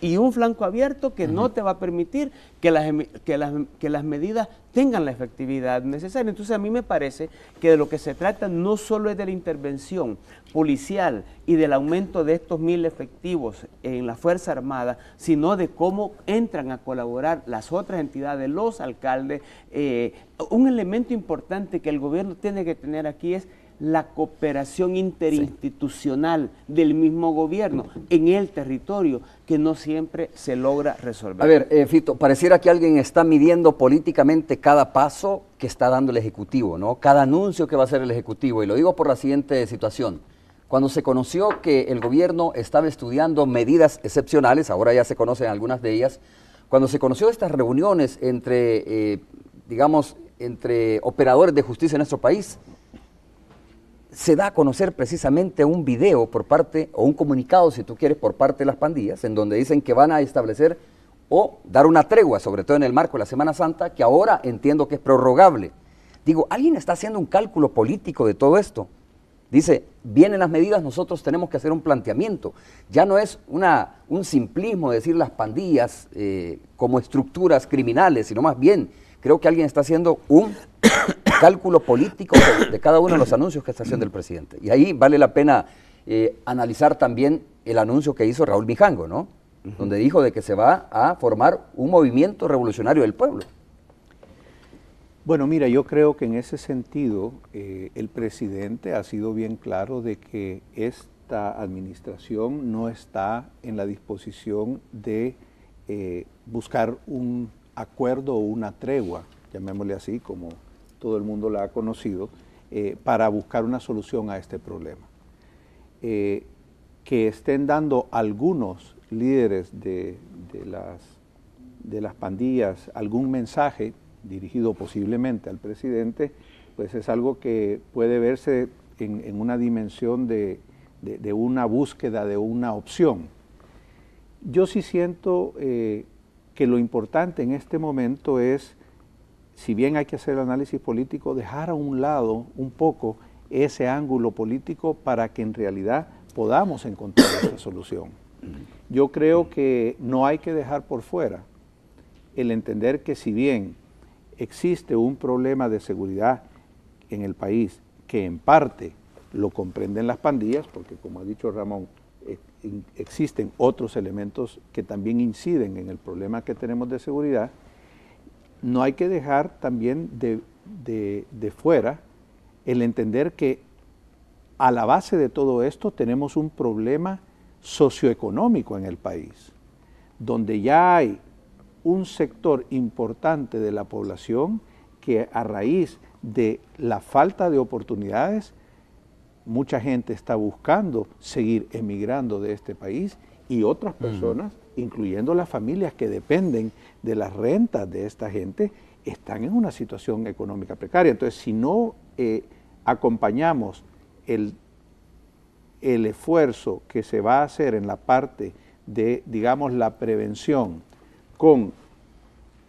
Y un flanco abierto que no te va a permitir que las medidas tengan la efectividad necesaria. Entonces a mí me parece que de lo que se trata no solo es de la intervención policial y del aumento de estos 1000 efectivos en la Fuerza Armada, sino de cómo entran a colaborar las otras entidades, los alcaldes. Un elemento importante que el gobierno tiene que tener aquí es la cooperación interinstitucional del mismo gobierno en el territorio, que no siempre se logra resolver. A ver, Fito, pareciera que alguien está midiendo políticamente cada paso que está dando el Ejecutivo, ¿no? Cada anuncio que va a hacer el Ejecutivo, y lo digo por la siguiente situación. Cuando se conoció que el gobierno estaba estudiando medidas excepcionales, ahora ya se conocen algunas de ellas, cuando se conoció estas reuniones entre, entre operadores de justicia en nuestro país, se da a conocer precisamente un video por parte, o un comunicado, si tú quieres, por parte de las pandillas, en donde dicen que van a establecer o dar una tregua, sobre todo en el marco de la Semana Santa, que ahora entiendo que es prorrogable. Digo, alguien está haciendo un cálculo político de todo esto. Dice, vienen las medidas, nosotros tenemos que hacer un planteamiento. Ya no es un simplismo decir las pandillas como estructuras criminales, sino más bien, creo que alguien está haciendo un cálculo político de cada uno de los anuncios que está haciendo el presidente. Y ahí vale la pena analizar también el anuncio que hizo Raúl Mijango, ¿no? Donde dijo de que se va a formar un movimiento revolucionario del pueblo. Bueno, mira, yo creo que en ese sentido el presidente ha sido bien claro de que esta administración no está en la disposición de buscar un acuerdo o una tregua, llamémosle así, como todo el mundo la ha conocido, para buscar una solución a este problema. Que estén dando algunos líderes de las pandillas algún mensaje dirigido posiblemente al presidente, pues es algo que puede verse en una dimensión de una búsqueda de una opción. Yo sí siento que lo importante en este momento es, si bien hay que hacer el análisis político, dejar a un lado un poco ese ángulo político para que en realidad podamos encontrar esa solución. Yo creo que no hay que dejar por fuera el entender que si bien existe un problema de seguridad en el país, que en parte lo comprenden las pandillas, porque como ha dicho Ramón, existen otros elementos que también inciden en el problema que tenemos de seguridad, no hay que dejar también de fuera el entender que a la base de todo esto tenemos un problema socioeconómico en el país, donde ya hay un sector importante de la población que a raíz de la falta de oportunidades, mucha gente está buscando seguir emigrando de este país y otras personas, incluyendo las familias que dependen de las rentas de esta gente, están en una situación económica precaria. Entonces, si no acompañamos el esfuerzo que se va a hacer en la parte de, digamos, la prevención con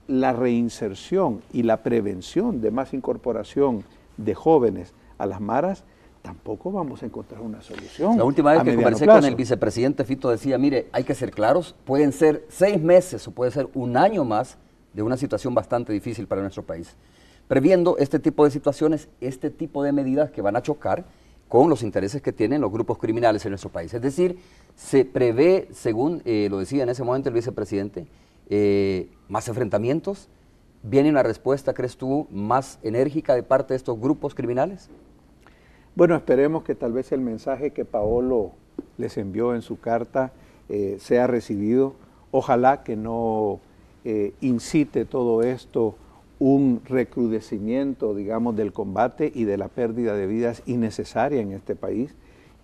la reinserción y la prevención de más incorporación de jóvenes a las maras, tampoco vamos a encontrar una solución. La última vez que conversé con el vicepresidente Fito decía, mire, hay que ser claros, pueden ser 6 meses o puede ser 1 año más de una situación bastante difícil para nuestro país. Previendo este tipo de situaciones, este tipo de medidas que van a chocar con los intereses que tienen los grupos criminales en nuestro país. Es decir, se prevé, según lo decía en ese momento el vicepresidente, más enfrentamientos. ¿Viene una respuesta, crees tú, más enérgica de parte de estos grupos criminales? Bueno, esperemos que tal vez el mensaje que Paolo les envió en su carta sea recibido. Ojalá que no incite todo esto un recrudecimiento, digamos, del combate y de la pérdida de vidas innecesaria en este país.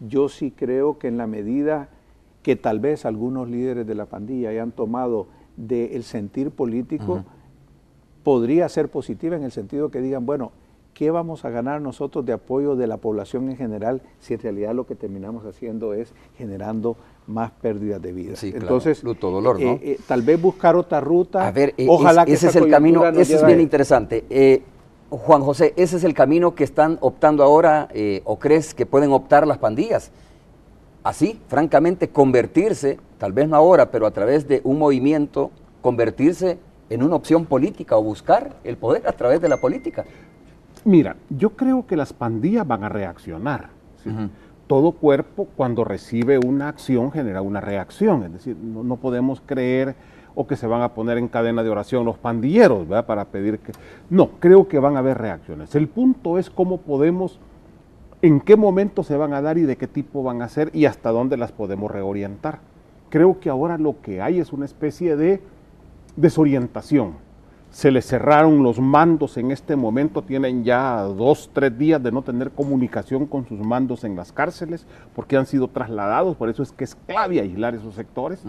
Yo sí creo que en la medida que tal vez algunos líderes de la pandilla hayan tomado del sentir político, podría ser positiva en el sentido que digan, bueno, ¿qué vamos a ganar nosotros de apoyo de la población en general si en realidad lo que terminamos haciendo es generando más pérdidas de vida? Sí, entonces, claro. Luto, dolor, ¿no? Tal vez buscar otra ruta. A ver, ojalá que ese es el camino, ese es bien interesante. interesante. Juan José, ¿ese es el camino que están optando ahora o crees que pueden optar las pandillas? Así, francamente, convertirse, tal vez no ahora, pero a través de un movimiento, convertirse en una opción política o buscar el poder a través de la política. Mira, yo creo que las pandillas van a reaccionar. ¿Sí? Todo cuerpo cuando recibe una acción genera una reacción, es decir, no podemos creer o que se van a poner en cadena de oración los pandilleros, ¿verdad? Para pedir que... No, creo que van a haber reacciones. El punto es cómo podemos, en qué momento se van a dar y de qué tipo van a ser y hasta dónde las podemos reorientar. Creo que ahora lo que hay es una especie de desorientación. Se les cerraron los mandos en este momento, tienen ya 2, 3 días de no tener comunicación con sus mandos en las cárceles porque han sido trasladados, por eso es que es clave aislar esos sectores.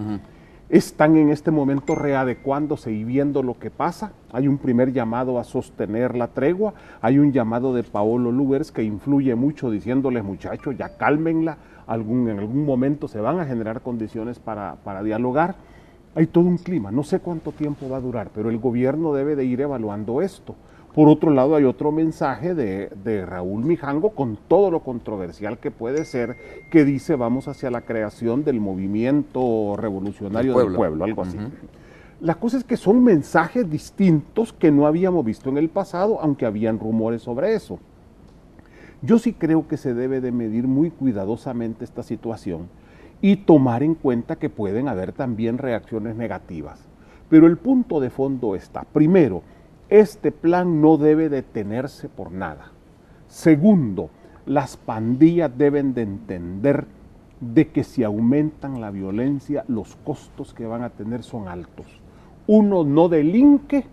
Están en este momento readecuándose y viendo lo que pasa. Hay un primer llamado a sostener la tregua, hay un llamado de Paolo Lugers que influye mucho diciéndoles, muchachos, ya cálmenla, en algún momento se van a generar condiciones para dialogar. Hay todo un clima, no sé cuánto tiempo va a durar, pero el gobierno debe de ir evaluando esto. Por otro lado, hay otro mensaje de Raúl Mijango, con todo lo controversial que puede ser, que dice vamos hacia la creación del movimiento revolucionario del pueblo, algo así. La cosa es que son mensajes distintos que no habíamos visto en el pasado, aunque habían rumores sobre eso. Yo sí creo que se debe de medir muy cuidadosamente esta situación y tomar en cuenta que pueden haber también reacciones negativas. Pero el punto de fondo está, primero, este plan no debe detenerse por nada. Segundo, las pandillas deben de entender de que si aumentan la violencia, los costos que van a tener son altos. Uno no delinque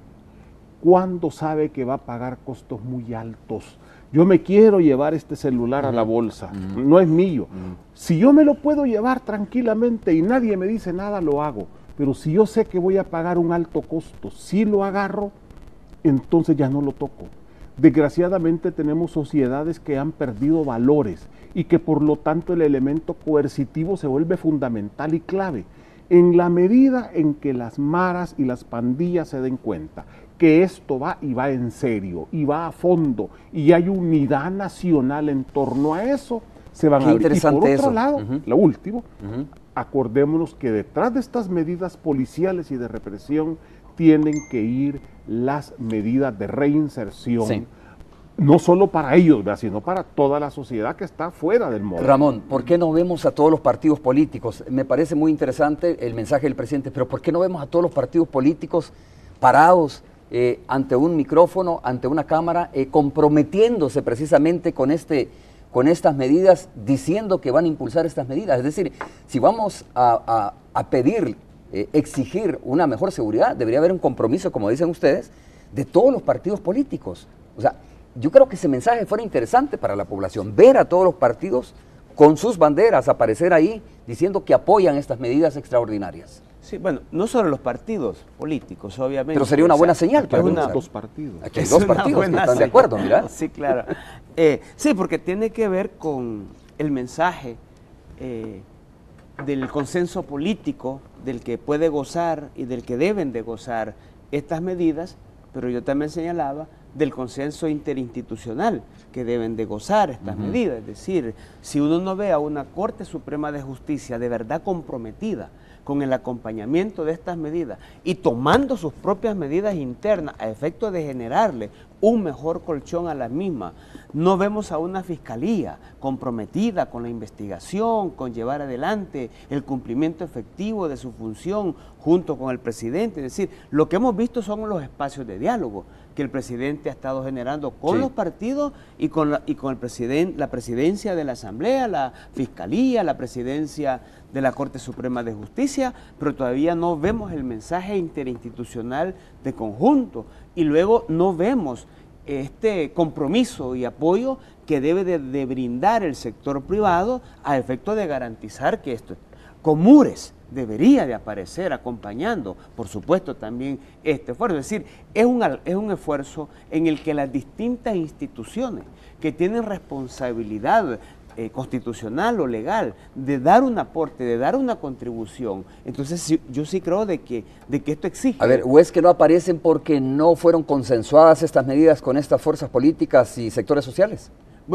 cuando sabe que va a pagar costos muy altos. Yo me quiero llevar este celular a la bolsa, no es mío. Si yo me lo puedo llevar tranquilamente y nadie me dice nada, lo hago. Pero si yo sé que voy a pagar un alto costo, si lo agarro, entonces ya no lo toco. Desgraciadamente tenemos sociedades que han perdido valores y que por lo tanto el elemento coercitivo se vuelve fundamental y clave. En la medida en que las maras y las pandillas se den cuenta que esto va y va en serio y va a fondo y hay unidad nacional en torno a eso, se van a abrir. Y por otro lado, lo último, acordémonos que detrás de estas medidas policiales y de represión tienen que ir las medidas de reinserción, no solo para ellos, sino para toda la sociedad que está fuera del modelo. Ramón, ¿por qué no vemos a todos los partidos políticos? Me parece muy interesante el mensaje del presidente, pero ¿por qué no vemos a todos los partidos políticos parados ante un micrófono, ante una cámara, comprometiéndose precisamente con estas medidas, diciendo que van a impulsar estas medidas? Es decir, si vamos a pedir, exigir una mejor seguridad, debería haber un compromiso, como dicen ustedes, de todos los partidos políticos. O sea, yo creo que ese mensaje fuera interesante para la población, ver a todos los partidos con sus banderas aparecer ahí diciendo que apoyan estas medidas extraordinarias. Sí, bueno, no solo los partidos políticos, obviamente. Pero sería una buena señal. Aquí hay dos partidos. Aquí hay dos partidos que están de acuerdo, mira. Sí, claro. Sí, porque tiene que ver con el mensaje del consenso político del que puede gozar y del que deben de gozar estas medidas, pero yo también señalaba del consenso interinstitucional que deben de gozar estas medidas. Es decir, si uno no ve a una Corte Suprema de Justicia de verdad comprometida con el acompañamiento de estas medidas y tomando sus propias medidas internas a efecto de generarle un mejor colchón a las mismas, no vemos a una fiscalía comprometida con la investigación, con llevar adelante el cumplimiento efectivo de su función junto con el presidente. Es decir, lo que hemos visto son los espacios de diálogo que el presidente ha estado generando con los partidos y con el presidente, la presidencia de la Asamblea, la Fiscalía, la presidencia de la Corte Suprema de Justicia, pero todavía no vemos el mensaje interinstitucional de conjunto y luego no vemos este compromiso y apoyo que debe de brindar el sector privado a efecto de garantizar que esto. Comures debería de aparecer acompañando, por supuesto, también este esfuerzo. Es decir, es un esfuerzo en el que las distintas instituciones que tienen responsabilidad constitucional o legal de dar un aporte, de dar una contribución. Entonces yo sí creo de que esto exige. A ver, ¿o es que no aparecen porque no fueron consensuadas estas medidas con estas fuerzas políticas y sectores sociales?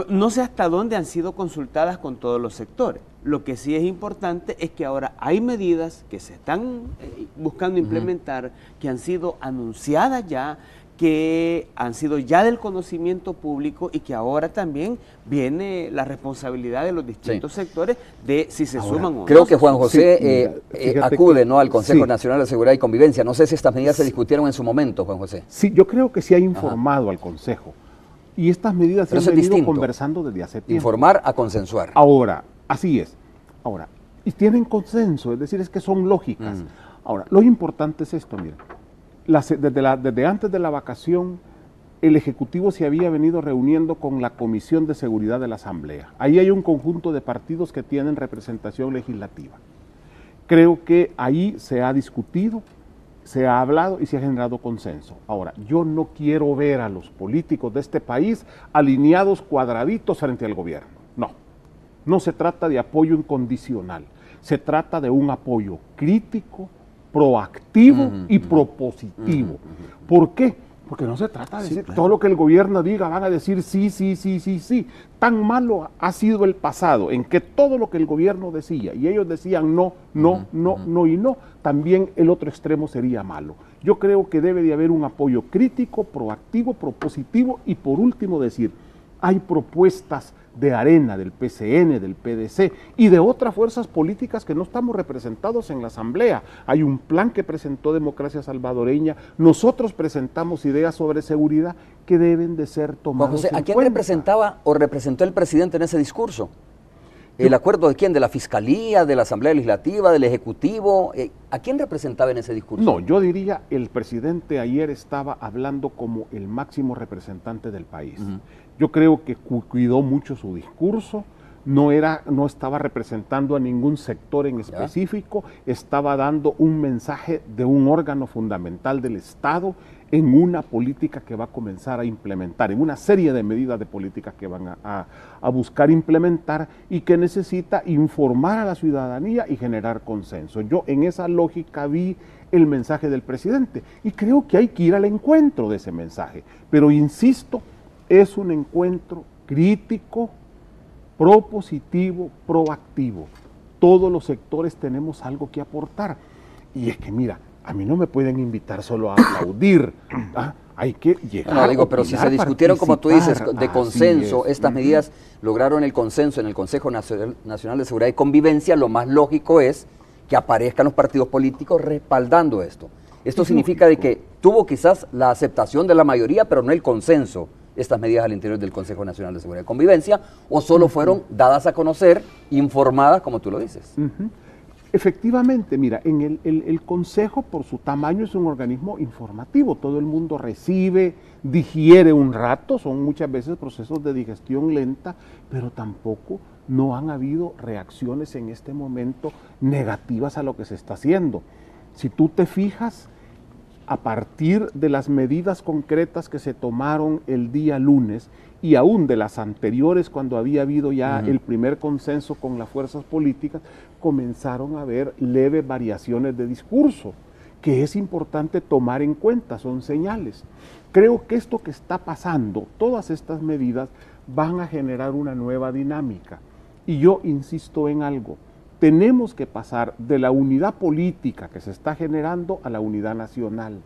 No sé hasta dónde han sido consultadas con todos los sectores. Lo que sí es importante es que ahora hay medidas que se están buscando implementar, que han sido anunciadas ya, que han sido ya del conocimiento público y que ahora también viene la responsabilidad de los distintos sectores de si se suman o no. Creo que Juan José acude, ¿no?, al Consejo Nacional de Seguridad y Convivencia. No sé si estas medidas se discutieron en su momento, Juan José. Sí, yo creo que sí ha informado al Consejo. Y estas medidas se han venido conversando desde hace tiempo. Informar a consensuar. Ahora, así es. Ahora, y tienen consenso, es decir, es que son lógicas. Ahora, lo importante es esto, mira. Desde antes de la vacación, el Ejecutivo se había venido reuniendo con la Comisión de Seguridad de la Asamblea. Ahí hay un conjunto de partidos que tienen representación legislativa. Creo que ahí se ha discutido, se ha hablado y se ha generado consenso. Ahora, yo no quiero ver a los políticos de este país alineados cuadraditos frente al gobierno. No, no se trata de apoyo incondicional, se trata de un apoyo crítico, proactivo y propositivo. ¿Por qué? Porque no se trata de decir todo lo que el gobierno diga, van a decir sí, sí, sí, sí, sí. Tan malo ha sido el pasado en que todo lo que el gobierno decía y ellos decían no, no, no, no y no, también el otro extremo sería malo. Yo creo que debe de haber un apoyo crítico, proactivo, propositivo y por último decir, hay propuestas de Arena, del PCN, del PDC y de otras fuerzas políticas que no estamos representados en la Asamblea. Hay un plan que presentó Democracia Salvadoreña, nosotros presentamos ideas sobre seguridad que deben de ser tomadas en cuenta. ¿A quién representaba o representó el presidente en ese discurso? ¿El acuerdo de quién? ¿De la Fiscalía, de la Asamblea Legislativa, del Ejecutivo? ¿A quién representaba en ese discurso? No, yo diría el presidente ayer estaba hablando como el máximo representante del país. Yo creo que cuidó mucho su discurso, no estaba representando a ningún sector en específico, estaba dando un mensaje de un órgano fundamental del Estado en una política que va a comenzar a implementar, en una serie de medidas de políticas que van a buscar implementar y que necesita informar a la ciudadanía y generar consenso. Yo en esa lógica vi el mensaje del presidente y creo que hay que ir al encuentro de ese mensaje, pero insisto, es un encuentro crítico, propositivo, proactivo. Todos los sectores tenemos algo que aportar. Y es que mira, a mí no me pueden invitar solo a aplaudir. Hay que llegar a opinar, pero si se discutieron, como tú dices, de consenso, estas medidas lograron el consenso en el Consejo Nacional de Seguridad y Convivencia, lo más lógico es que aparezcan los partidos políticos respaldando esto. Esto significa de que tuvo quizás la aceptación de la mayoría, pero no el consenso, estas medidas al interior del Consejo Nacional de Seguridad y Convivencia, o solo fueron dadas a conocer, informadas, como tú lo dices. Efectivamente, mira, en el Consejo por su tamaño es un organismo informativo, todo el mundo recibe, digiere un rato, son muchas veces procesos de digestión lenta, pero tampoco no han habido reacciones en este momento negativas a lo que se está haciendo. Si tú te fijas, a partir de las medidas concretas que se tomaron el día lunes y aún de las anteriores cuando había habido ya el primer consenso con las fuerzas políticas, comenzaron a haber leves variaciones de discurso, que es importante tomar en cuenta, son señales. Creo que esto que está pasando, todas estas medidas van a generar una nueva dinámica y yo insisto en algo. Tenemos que pasar de la unidad política que se está generando a la unidad nacional.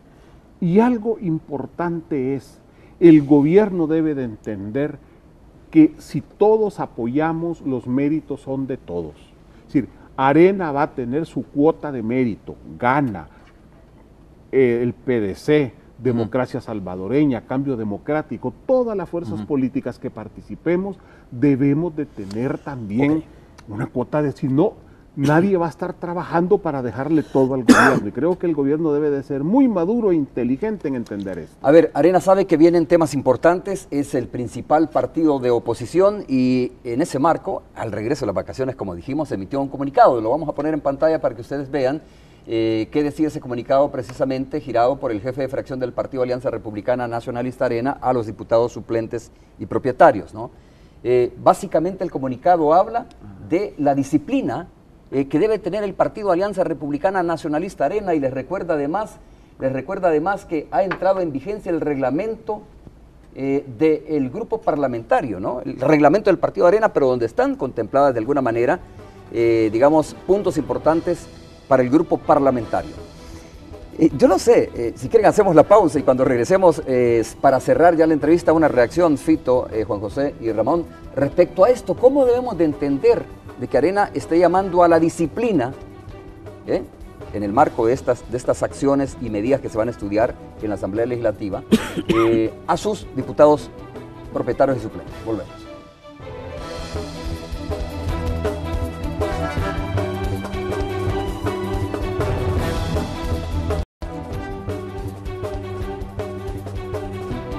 Y algo importante es, el gobierno debe de entender que si todos apoyamos, los méritos son de todos. Es decir, Arena va a tener su cuota de mérito, gana, el PDC, Democracia Salvadoreña, Cambio Democrático, todas las fuerzas políticas que participemos debemos de tener también una cuota de decir, no nadie va a estar trabajando para dejarle todo al gobierno. Y creo que el gobierno debe de ser muy maduro e inteligente en entender esto. A ver, Arena sabe que vienen temas importantes, es el principal partido de oposición y en ese marco, al regreso de las vacaciones, como dijimos, emitió un comunicado. Lo vamos a poner en pantalla para que ustedes vean qué decía ese comunicado precisamente girado por el jefe de fracción del Partido Alianza Republicana Nacionalista Arena a los diputados suplentes y propietarios, ¿no? Básicamente el comunicado habla de la disciplina que debe tener el Partido Alianza Republicana Nacionalista Arena y les recuerda además que ha entrado en vigencia el reglamento del grupo parlamentario, ¿no? El reglamento del Partido Arena, pero donde están contempladas de alguna manera, digamos, puntos importantes para el grupo parlamentario. Yo no sé, si quieren hacemos la pausa y cuando regresemos para cerrar ya la entrevista, una reacción, Fito, Juan José y Ramón, respecto a esto, ¿cómo debemos de entender de que Arena esté llamando a la disciplina en el marco de estas acciones y medidas que se van a estudiar en la Asamblea Legislativa a sus diputados propietarios y suplentes? Volvemos.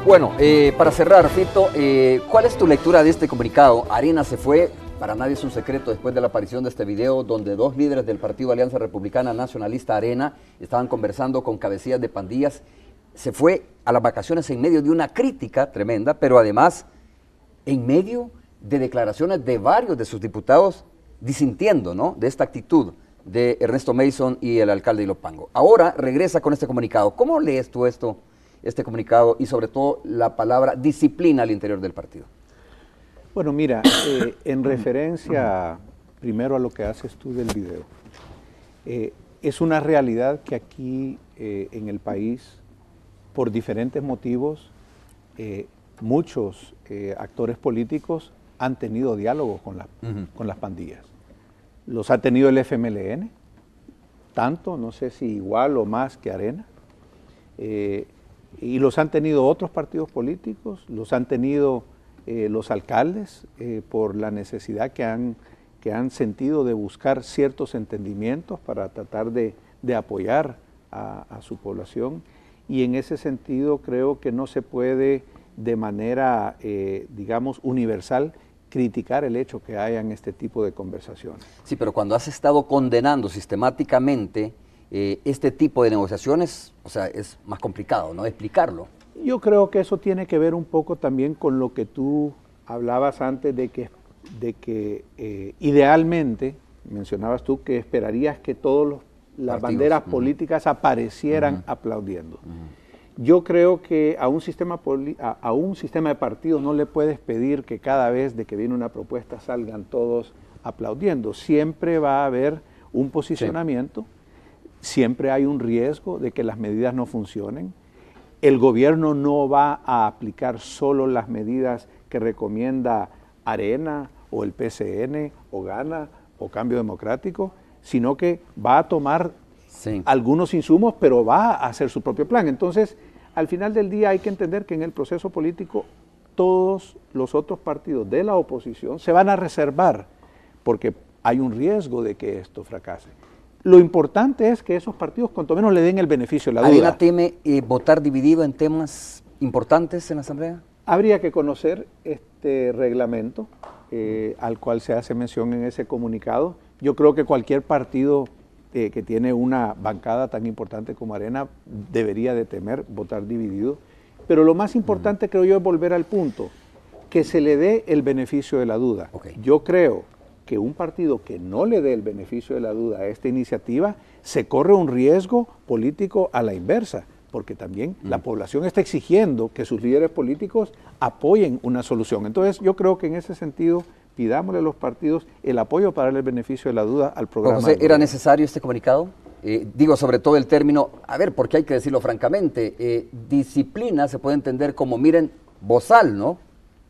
Bueno, para cerrar, Fito, ¿cuál es tu lectura de este comunicado? Arena se fue, para nadie es un secreto, después de la aparición de este video, donde dos líderes del Partido Alianza Republicana Nacionalista Arena estaban conversando con cabecillas de pandillas. Se fue a las vacaciones en medio de una crítica tremenda, pero además en medio de declaraciones de varios de sus diputados disintiendo, ¿no?, de esta actitud de Ernesto Mason y el alcalde de Ilopango. Ahora regresa con este comunicado. ¿Cómo lees tú este comunicado y sobre todo la palabra disciplina al interior del partido? Bueno, mira, en referencia primero a lo que haces tú del video, es una realidad que aquí en el país, por diferentes motivos, muchos actores políticos han tenido diálogo con las pandillas. Los ha tenido el FMLN, tanto, no sé si igual o más que Arena, y los han tenido otros partidos políticos, los han tenido los alcaldes por la necesidad que han sentido de buscar ciertos entendimientos para tratar de apoyar a su población. Y en ese sentido creo que no se puede de manera, digamos, universal criticar el hecho que hayan este tipo de conversaciones. Sí, pero cuando has estado condenando sistemáticamente este tipo de negociaciones, o sea, es más complicado, ¿no?, explicarlo. Yo creo que eso tiene que ver un poco también con lo que tú hablabas antes de que idealmente, mencionabas tú, que esperarías que todas las banderas políticas aparecieran aplaudiendo. Yo creo que a un sistema de partidos no le puedes pedir que cada vez de que viene una propuesta salgan todos aplaudiendo. Siempre va a haber un posicionamiento, siempre hay un riesgo de que las medidas no funcionen. El gobierno no va a aplicar solo las medidas que recomienda Arena o el PCN o Gana o Cambio Democrático, sino que va a tomar algunos insumos, pero va a hacer su propio plan. Entonces, al final del día hay que entender que en el proceso político todos los otros partidos de la oposición se van a reservar porque hay un riesgo de que esto fracase. Lo importante es que esos partidos cuanto menos le den el beneficio de la duda. ¿Arena teme votar dividido en temas importantes en la Asamblea? Habría que conocer este reglamento al cual se hace mención en ese comunicado. Yo creo que cualquier partido que tiene una bancada tan importante como Arena debería de temer votar dividido. Pero lo más importante creo yo es volver al punto, que se le dé el beneficio de la duda. Yo creo que un partido que no le dé el beneficio de la duda a esta iniciativa, se corre un riesgo político a la inversa, porque también la población está exigiendo que sus líderes políticos apoyen una solución. Entonces yo creo que en ese sentido pidámosle a los partidos el apoyo para darle el beneficio de la duda al programa. José, ¿era necesario este comunicado? Digo, sobre todo el término, a ver, porque hay que decirlo francamente, disciplina se puede entender como, miren, bozal, ¿no?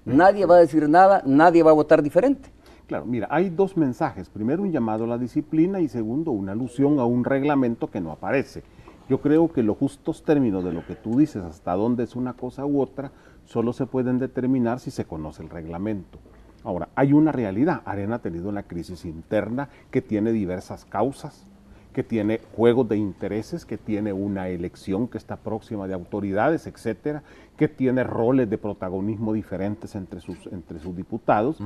Nadie va a decir nada, nadie va a votar diferente. Claro, mira, hay dos mensajes. Primero, un llamado a la disciplina y segundo, una alusión a un reglamento que no aparece. Yo creo que los justos términos de lo que tú dices, hasta dónde es una cosa u otra, solo se pueden determinar si se conoce el reglamento. Ahora, hay una realidad. Arena ha tenido una crisis interna que tiene diversas causas, que tiene juegos de intereses, que tiene una elección que está próxima de autoridades, etcétera, que tiene roles de protagonismo diferentes entre sus diputados.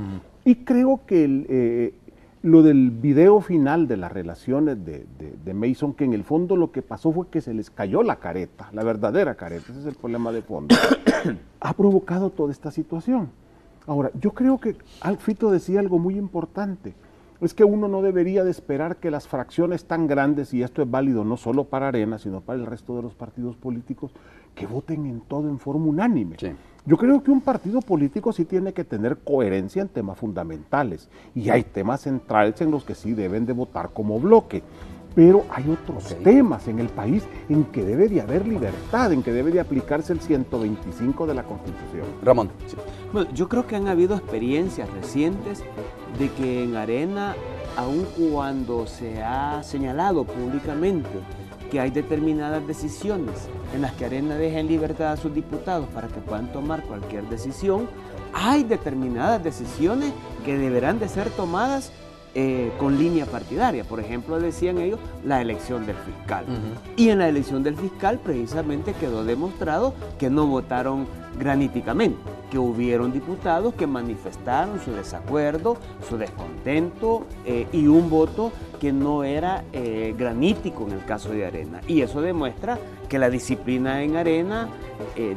Y creo que lo del video final de las relaciones de Mason, que en el fondo lo que pasó fue que se les cayó la careta, la verdadera careta, ese es el problema de fondo, ha provocado toda esta situación. Ahora, yo creo que Fito decía algo muy importante, es que uno no debería de esperar que las fracciones tan grandes, y esto es válido no solo para Arena, sino para el resto de los partidos políticos, que voten en todo en forma unánime. Sí. Yo creo que un partido político sí tiene que tener coherencia en temas fundamentales, y hay temas centrales en los que sí deben de votar como bloque. Pero hay otros temas en el país en que debe de haber libertad, en que debe de aplicarse el 125 de la Constitución. Ramón. Sí. Bueno, yo creo que han habido experiencias recientes de que en Arena, aun cuando se ha señalado públicamente que hay determinadas decisiones en las que Arena deja en libertad a sus diputados para que puedan tomar cualquier decisión, hay determinadas decisiones que deberán de ser tomadas con línea partidaria. Por ejemplo, decían ellos, la elección del fiscal. Y en la elección del fiscal precisamente quedó demostrado que no votaron graníticamente, que hubieron diputados que manifestaron su desacuerdo, su descontento y un voto que no era granítico en el caso de Arena. Y eso demuestra que la disciplina en Arena,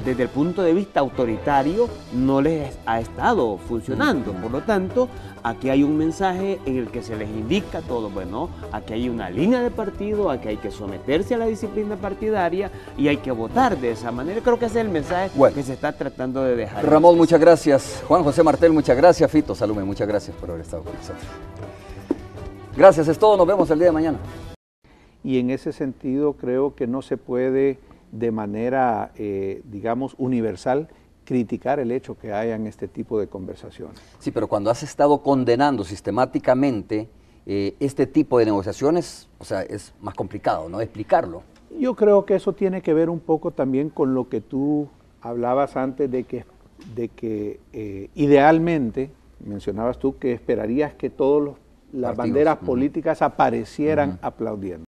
desde el punto de vista autoritario, no les ha estado funcionando. Por lo tanto, aquí hay un mensaje en el que se les indica todo, bueno, aquí hay una línea de partido, aquí hay que someterse a la disciplina partidaria y hay que votar de esa manera. Creo que ese es el mensaje que se está tratando de dejar. Ramón, muchas gracias. Juan José Martel, muchas gracias. Fito Salume, muchas gracias por haber estado con nosotros. Gracias, es todo. Nos vemos el día de mañana. Y en ese sentido creo que no se puede de manera, digamos, universal criticar el hecho que hayan este tipo de conversaciones. Sí, pero cuando has estado condenando sistemáticamente este tipo de negociaciones, o sea, es más complicado, ¿no? Explicarlo. Yo creo que eso tiene que ver un poco también con lo que tú hablabas antes de que idealmente, mencionabas tú, que esperarías que todas las banderas políticas aparecieran aplaudiendo.